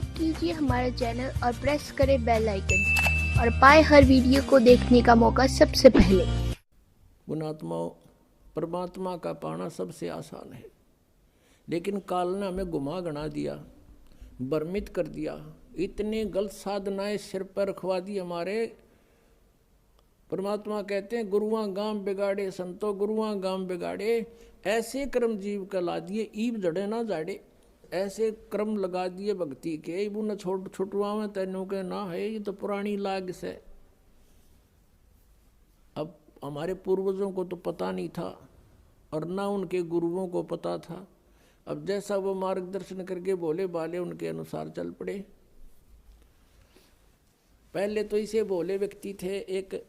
Subscribe कीजिए हमारे channel और प्रेस करें बेल आइकन और पाए हर वीडियो को देखने का मौका सबसे पहले। गुणात्माओं, परमात्मा का पाना सबसे आसान है, लेकिन काल ने हमें गुमा गणा दिया, भ्रमित कर दिया। इतनी गलत साधनाएं सिर पर रखवा दी हमारे। परमात्मा कहते हैं गुरुआं गांव बिगाड़े संतो गुरुआं गांव बिगाड़े, ऐसे कर्म जीव का ला दिए ईब जड़े ना जाड़े। ऐसे क्रम लगा दिए भक्ति के, इबू न छोट छुटवा में तेनों के ना है, ये तो पुरानी लाग से। अब हमारे पूर्वजों को तो पता नहीं था और ना उनके गुरुओं को पता था। अब जैसा वो मार्गदर्शन करके बोले बाले उनके अनुसार चल पड़े। पहले तो इसे भोले व्यक्ति थे। एक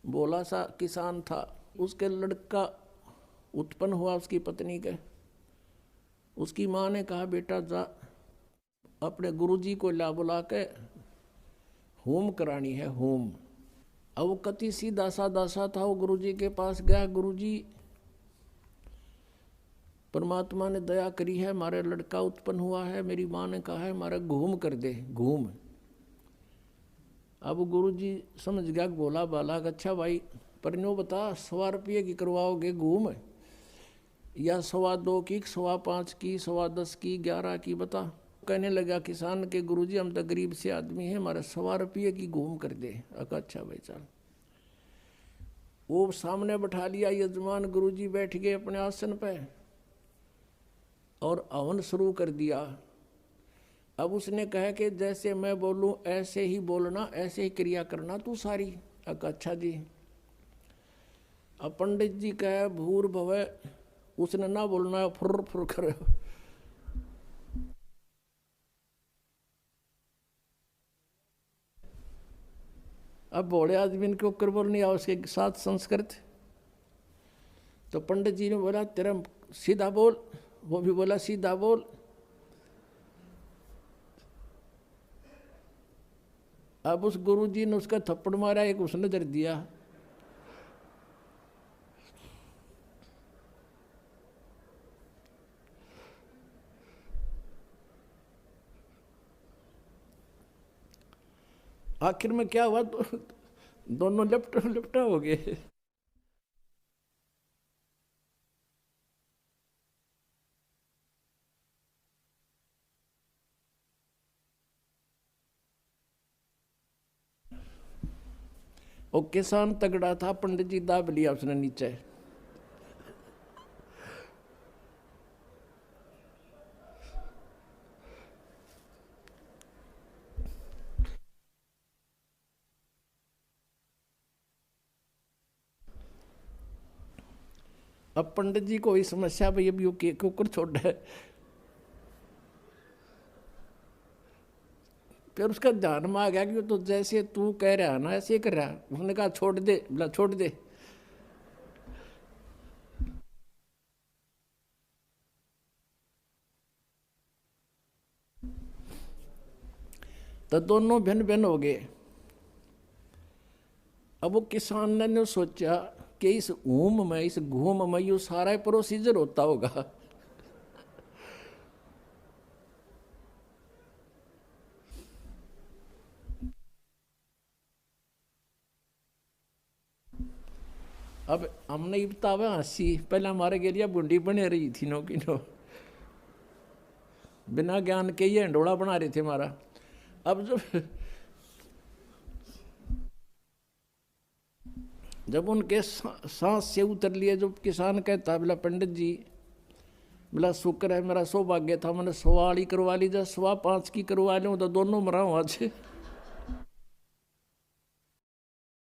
भोला सा किसान था, उसके लड़का उत्पन्न हुआ उसकी पत्नी के। उसकी माँ ने कहा बेटा जा अपने गुरुजी को ला बुला के होम करानी है, होम। अब वो कति सीधा सादा सा था। वो गुरुजी के पास गया, गुरुजी परमात्मा ने दया करी है, हमारा लड़का उत्पन्न हुआ है, मेरी माँ ने कहा है हमारा घूम कर दे, घूम। अब गुरुजी समझ गया बोला बाला अच्छा भाई पर नो बता 100 रुपये की करवाओगे घूम, या 2.25 की, 5.25 की, 10.25 की, 11 की, बता। कहने लगा किसान के गुरुजी हम तो गरीब से आदमी हैं, हमारा 100 रुपये की घूम कर दे। अच्छा भाई चल। वो सामने बैठा लिया यजमान, गुरुजी बैठ गए अपने आसन पे और हवन शुरू कर दिया। अब उसने कहा कि जैसे मैं बोलूं ऐसे ही बोलना, ऐसे ही क्रिया करना तू सारी। अच्छा जी। अब पंडित जी कहे भूर भवे, उसने ना बोलना है, फुर फुर करे। अब बोले आदमी के ऊपर बोलनी आ उसके साथ संस्कृत। तो पंडित जी ने बोला तेरा सीधा बोल, वो भी बोला सीधा बोल। अब उस गुरुजी ने उसका थप्पड़ मारा, एक उसने दर दिया। आखिर में क्या हुआ, दोनों लिपटा हो गए। और किसान तगड़ा था, पंडित जी दाब लिया उसने नीचे। अब पंडित जी को ही समस्या भाई अब यू के कुकर छोड़ है। फिर उसका ध्यान में आ गया कि तो जैसे तू कह रहा है ना ऐसे ही कर रहा है। उसने कहा छोड़ दे, बोला छोड़ दे। तो दोनों भिन्न भिन्न हो गए। अब वो किसान ने सोचा कि इस ऊम में, इस घूम में यू सारा प्रोसीजर होता होगा। अब हमने बतावा हंसी, पहले हमारे के लिए बुंडी बने रही थी नो की नो, बिना ज्ञान के ये हंडोड़ा बना रहे थे हमारा। अब जब उनके सांस से उतर लिए, जो किसान कहता बोला पंडित जी, बोला शुक्र है मेरा सौभाग्य था, मैंने 100 वाली करवा ली, जब 5.25 की करवा लूँ तो दोनों मरा आज।